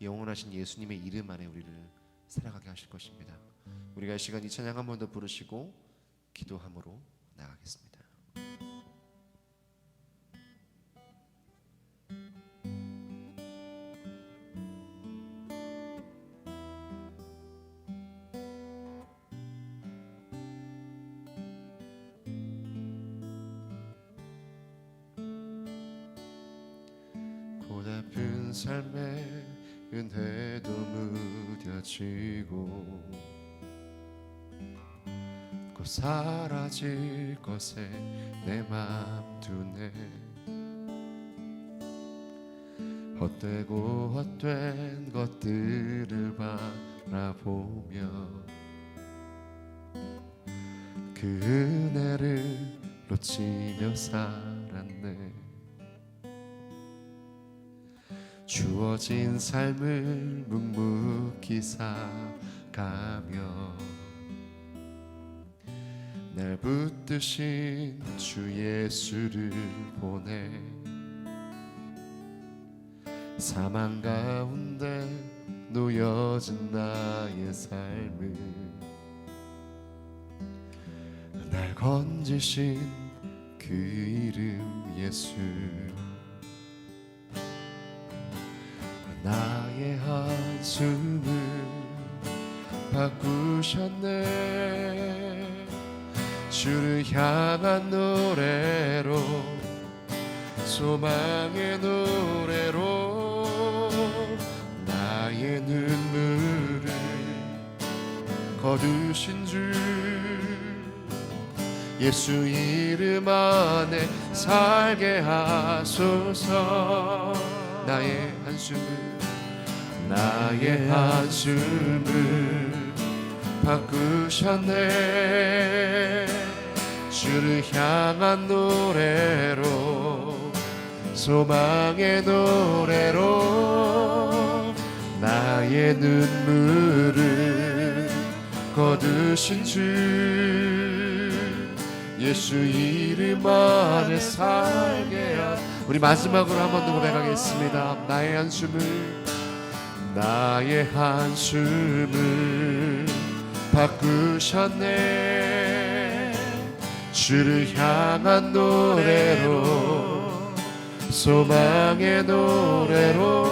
영원하신 예수님의 이름 안에 우리를 살아가게 하실 것입니다. 우리가 이 시간 이 찬양 한 번 더 부르시고 기도함으로 나가겠습니다. 고달픈 삶의 은혜도 무뎌지고 곧 사라질 것에 내 맘 두네. 헛되고 헛된 것들을 바라보며 그 은혜를 놓치며 살았네. 주어진 삶을 묵묵히 살아가며 날 붙드신 주 예수를 보내 사망 가운데 놓여진 나의 삶을 날 건지신 그 이름 예수. 나의 한숨을 바꾸셨네. 주를 향한 노래로, 소망의 노래로 나의 눈물을 거두신 주 예수 이름 안에 살게 하소서. 나의 한숨을 바꾸셨네. 주를 향한 노래로, 소망의 노래로 나의 눈물을 거두신 주 예수 이름 안에 살게 하. 우리 마지막으로 한 번 더 고백하겠습니다. 나의 한숨을 바꾸셨네. 주를 향한 노래로, 소망의 노래로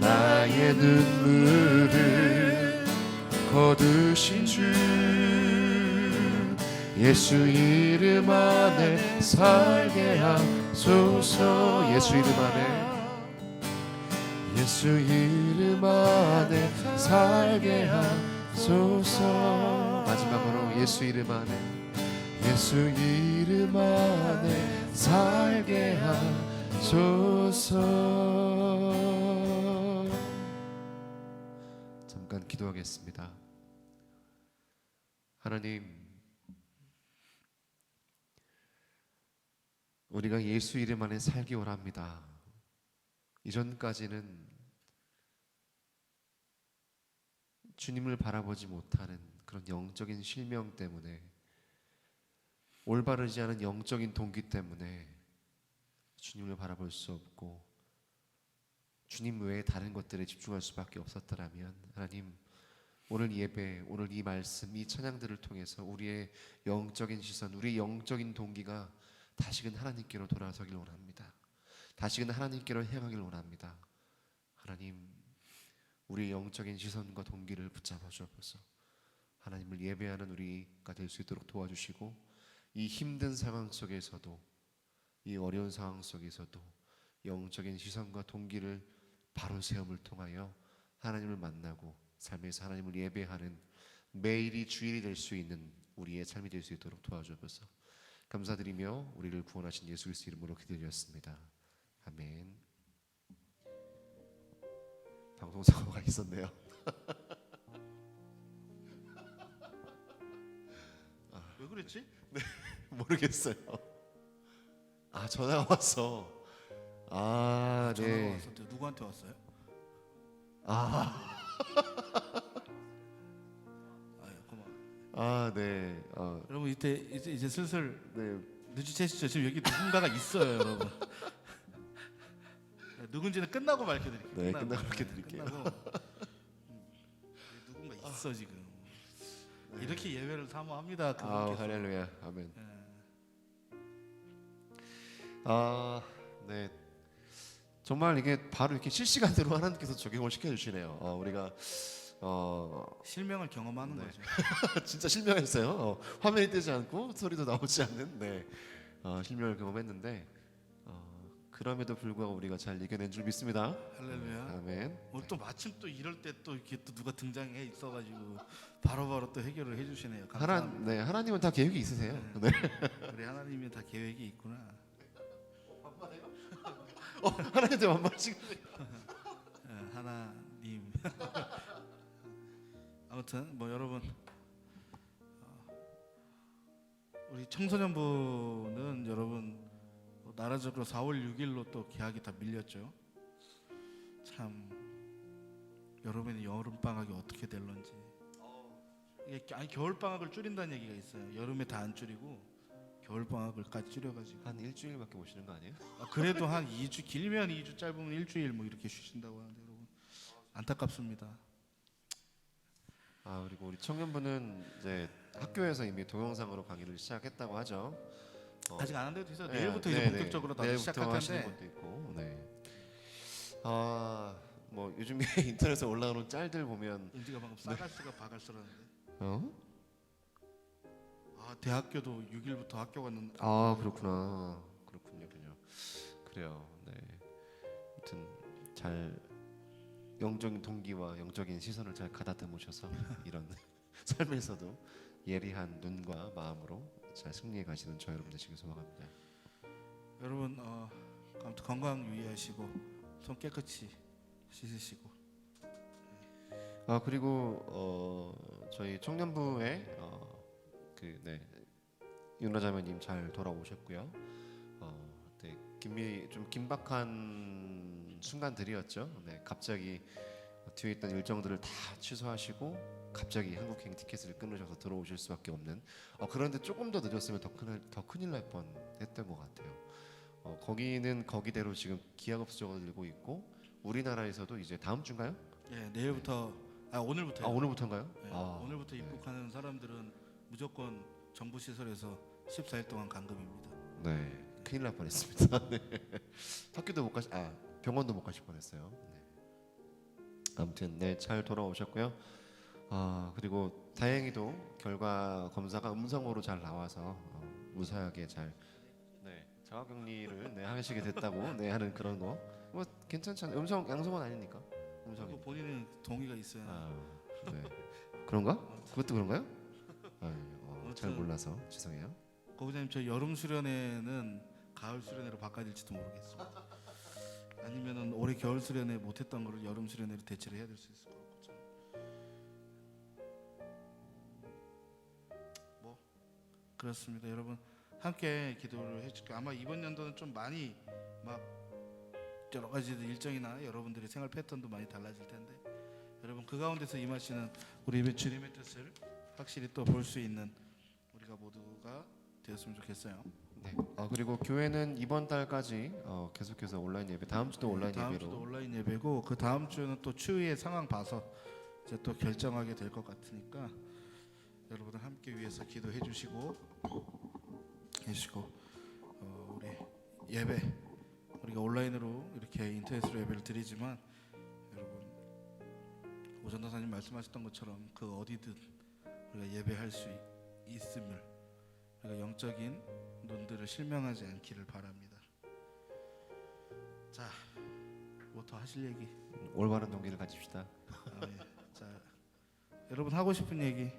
나의 눈물을 거두신 주 예수 이름 안에 살게 하소서. 예수 이름 안에 살게 하소서. 마지막으로 예수 이름 안에 살게 하소서. 잠깐 기도하겠습니다. 하나님, 우리가 예수 이름 안에 살기 원합니다. 이전까지는 주님을 바라보지 못하는 그런 영적인 실명 때문에, 올바르지 않은 영적인 동기 때문에 주님을 바라볼 수 없고 주님 외에 다른 것들에 집중할 수밖에 없었더라면, 하나님 오늘 예배, 오늘 이 말씀, 이 찬양들을 통해서 우리의 영적인 시선, 우리의 영적인 동기가 다시금 하나님께로 돌아서길 원합니다. 다시금 하나님께로 향하길 원합니다. 하나님, 우리의 영적인 시선과 동기를 붙잡아 주옵소서. 하나님을 예배하는 우리가 될 수 있도록 도와주시고, 이 힘든 상황 속에서도, 이 어려운 상황 속에서도 영적인 시선과 동기를 바로 세움을 통하여 하나님을 만나고 삶에서 하나님을 예배하는 매일이 주일이 될 수 있는 우리의 삶이 될 수 있도록 도와주옵소서. 감사드리며 우리를 구원하신 예수 그리스도 이름으로 기도드렸습니다. 아멘. 방송 사고가 있었네요. 왜 그랬지? 모르겠어요. 아, 전화가 왔어. 아, 전화가 네. 왔었대. 누구한테 왔어요? 아, 고마워. 아, 네. 여러분 이제 슬슬 네. 눈치채시죠? 지금 여기 누군가가 있어요, 여러분. 누군지는 끝나고 밝혀드릴게요. 네, 끝나고 밝혀드릴게요. 끝나고. 누군가 있어 지금. 이렇게 예배를 사모합니다. 아, 그분께서. 할렐루야. 아멘. 예. 아, 네. 정말 이게 바로 이렇게 실시간으로 하나님께서 적용을 시켜주시네요. 우리가 실명을 경험하는 네. 거죠. 진짜 실명했어요. 화면이 뜨지 않고 소리도 나오지 않는 실명을 경험했는데, 그럼에도 불구하고 우리가 잘 이겨낸 줄 믿습니다. 할렐루야. 아멘. 오늘 또 마침 또 이럴 때 또 이렇게 또 누가 등장해 있어가지고 바로바로 또 해결을 해주시네요. 감사합니다. 하나님은 다 계획이 있으세요. 네. 우리 하나님이 다 계획이 있구나. 하나님한테 만만하시고. 하나님. 아무튼 뭐 여러분, 우리 청소년부는 여러분 나라적으로 4월 6일로 또 계약이 다 밀렸죠. 참 여러분의 여름 방학이 어떻게 될런지. 이게 겨울 방학을 줄인다는 얘기가 있어요. 여름에 다 안 줄이고 겨울 방학을까지 줄여가지고. 한 일주일밖에 못 쉬는 거 아니에요? 그래도 한 2주, 길면 2주, 짧으면 일주일 뭐 이렇게 쉬신다고 하는데 여러분 안타깝습니다. 그리고 우리 청년부는 이제 학교에서 이미 동영상으로 강의를 시작했다고 하죠. 아직 안 한 데도 있어요. 네, 내일부터 이제 본격적으로 다들 내일부터 시작할 하시는 텐데. 분도 있고. 네. 뭐 요즘에 인터넷에 올라오는 짤들 보면, 은지가 방금 싸갈스가 바갈스라는데. 대학교도 6일부터 학교 갔는데. 그렇구나. 그렇군요. 그래요. 네. 아무튼 잘 영적인 동기와 영적인 시선을 잘 가다듬으셔서 이런 삶에서도 예리한 눈과 마음으로 잘 승리해 가시는 저 여러분 되시길 소망합니다. 여러분 아무튼 건강 유의하시고 손 깨끗이 씻으시고. 그리고 저희 청년부의 윤라자매님 잘 돌아오셨고요. 네, 좀 긴박한 순간들이었죠. 네, 갑자기 뒤에 있던 일정들을 다 취소하시고 갑자기 한국행 티켓을 끊으셔서 들어오실 수밖에 없는. 그런데 조금 더 늦었으면 더 큰일 날 뻔했던 것 같아요. 거기는 거기대로 지금 기하급수적으로 늘고 있고, 우리나라에서도 이제 다음 주인가요? 예, 내일부터 오늘부터요. 오늘부터인가요? 예, 오늘부터 입국하는 사람들은 무조건 정부 시설에서 14일 동안 감금입니다. 네, 큰일 날 뻔했습니다. 네. 학교도 못 가시, 병원도 못 가실 뻔했어요. 네. 아무튼 잘 돌아오셨고요. 그리고 다행히도 결과 검사가 음성으로 잘 나와서 무사하게 잘 자가격리를 하시게 됐다고 하는 그런 거. 뭐 괜찮잖아요. 양성은 아니니까. 음성이. 그리고 본인은 동의가 있어야. 네. 그런가? 그것도 그런가요? 잘 아무튼 몰라서 죄송해요. 고부장님, 저 여름 수련회는 가을 수련회로 바꿔야 될지도 모르겠습니다. 아니면은 올해 겨울 수련회 못했던 거를 여름 수련회로 대체를 해야 될 수 있을 것 같고 참. 뭐 그렇습니다. 여러분 함께 기도를 해줄게요. 아마 이번 연도는 좀 많이 막 여러 가지 일정이나 여러분들의 생활 패턴도 많이 달라질 텐데, 여러분 그 가운데서 임하시는 우리 주님의 뜻을 확실히 또 볼 수 있는 우리가 모두가 되었으면 좋겠어요. 네. 그리고 교회는 이번 달까지 계속해서 온라인 예배, 다음 주도 온라인 다음 예배로. 주도 온라인 예배고 그 다음 주는 또 추위의 상황 봐서 이제 또 결정하게 될 것 같으니까 여러분들 함께 위해서 기도해 주시고 계시고 우리 예배 우리가 온라인으로 이렇게 인터넷으로 예배를 드리지만 여러분 오전 도사님 말씀하셨던 것처럼 그 어디든 우리가 예배할 수 있음을 우리가 영적인 눈들을 실명하지 않기를 바랍니다. 자, 뭐 더 하실 얘기? 올바른 동기를 가집시다. 예. 자, 여러분 하고 싶은 얘기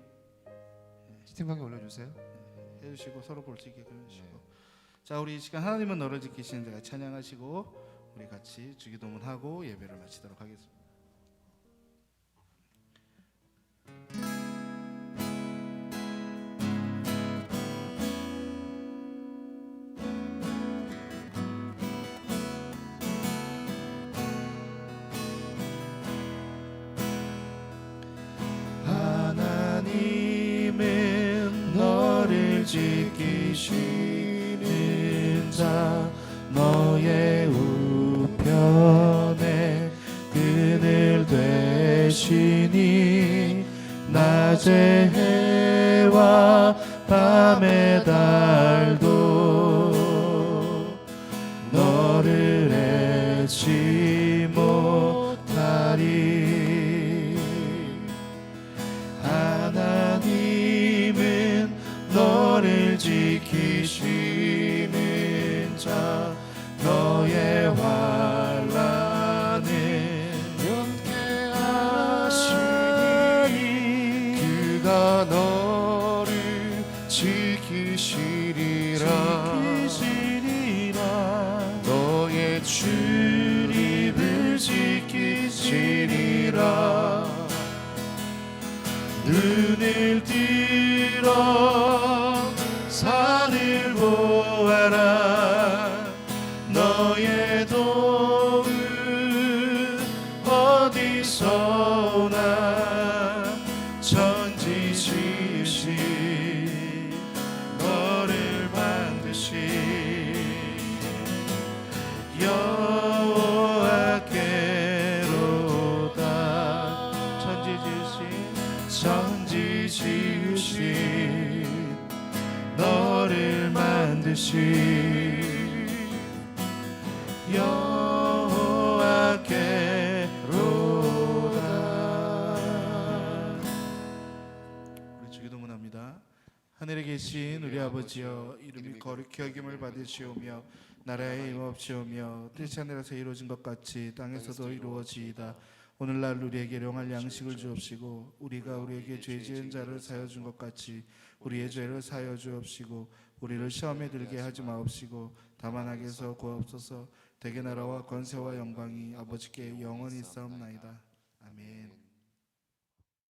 채팅방에 올려주세요. 해주시고 서로 볼 수 있게 해주시고. 네. 자, 우리 이 시간 하나님은 너를 지키시는 자가 찬양하시고 우리 같이 주기도문하고 예배를 마치도록 하겠습니다. 하나님은 너를 지키시는 자 너의 우편에 그늘 되시니 낮의 해와 밤의 달도 너를 해치 못하리. 하나님은 너를 지키시는 자 너의 환난을 면케하시니 그가 너를 지키시리라. 너의 출입을 지키시리라. 눈을 들어 산을 보아라. 너의 도움 어디서 오나. 천지 지으신 너를 만드신 여호와께로다. 천지 지으신 너를 만드신 여호와께로다. 우리 주기도문합니다. 하늘에 계신 우리 아버지여, 이름이 거룩히 여김을 받으시오며 나라의 임옵시오며 뜻이 하늘에서 이루어진 것 같이 땅에서도 이루어지이다. 오늘날 우리에게 일용할 양식을 주옵시고 우리가 우리에게 죄 지은 자를 사여 준 것 같이 우리의 죄를 사여 주옵시고 우리를 시험에 들게 하지 마옵시고 다만 악에서 구하옵소서. 대개 나라와 권세와 영광이 아버지께 영원히 있사옵나이다.